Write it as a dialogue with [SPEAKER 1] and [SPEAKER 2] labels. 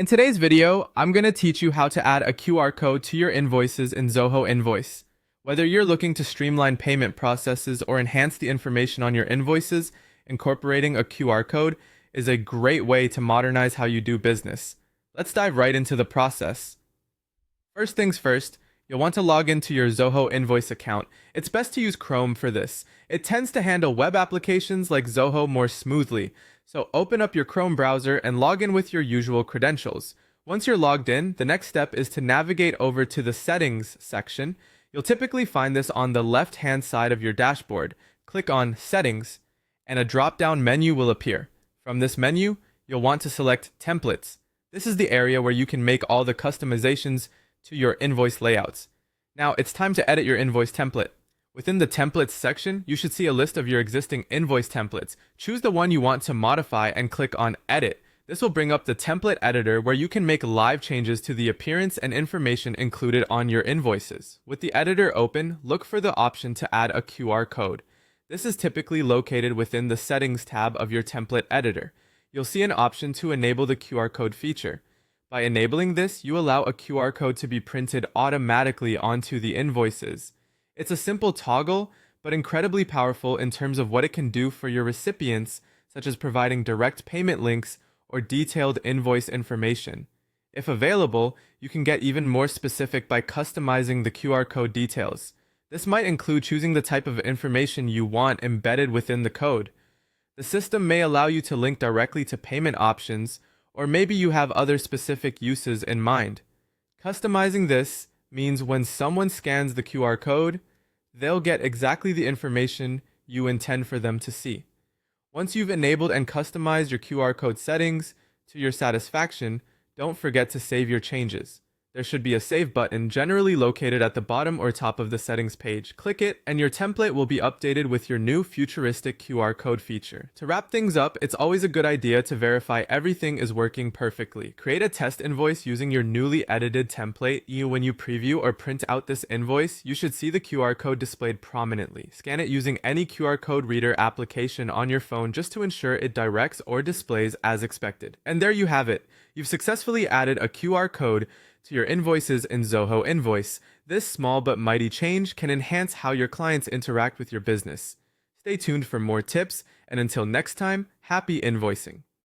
[SPEAKER 1] In today's video, I'm going to teach you how to add a QR code to your invoices in Zoho Invoice. Whether you're looking to streamline payment processes or enhance the information on your invoices, incorporating a QR code is a great way to modernize how you do business. Let's dive right into the process. First things first, you'll want to log into your Zoho Invoice account. It's best to use Chrome for this. It tends to handle web applications like Zoho more smoothly. So open up your Chrome browser and log in with your usual credentials. Once you're logged in, the next step is to navigate over to the Settings section. You'll typically find this on the left-hand side of your dashboard. Click on Settings, and a drop-down menu will appear. From this menu, you'll want to select Templates. This is the area where you can make all the customizations to your invoice layouts. Now it's time to edit your invoice template. Within the Templates section, you should see a list of your existing invoice templates. Choose the one you want to modify and click on Edit. This will bring up the template editor where you can make live changes to the appearance and information included on your invoices. With the editor open, look for the option to add a QR code. This is typically located within the Settings tab of your template editor. You'll see an option to enable the QR code feature. By enabling this, you allow a QR code to be printed automatically onto the invoices. It's a simple toggle, but incredibly powerful in terms of what it can do for your recipients, such as providing direct payment links or detailed invoice information. If available, you can get even more specific by customizing the QR code details. This might include choosing the type of information you want embedded within the code. The system may allow you to link directly to payment options, or maybe you have other specific uses in mind. Customizing this means when someone scans the QR code, they'll get exactly the information you intend for them to see. Once you've enabled and customized your QR code settings to your satisfaction, don't forget to save your changes. There should be a Save button generally located at the bottom or top of the settings page. Click it, and your template will be updated with your new futuristic QR code feature. To wrap things up, it's always a good idea to verify everything is working perfectly. Create a test invoice using your newly edited template. When you preview or print out this invoice, you should see the QR code displayed prominently. Scan it using any QR code reader application on your phone just to ensure it directs or displays as expected. And there you have it. You've successfully added a QR code to your invoices in Zoho Invoice. This small but mighty change can enhance how your clients interact with your business. Stay tuned for more tips, and until next time, happy invoicing.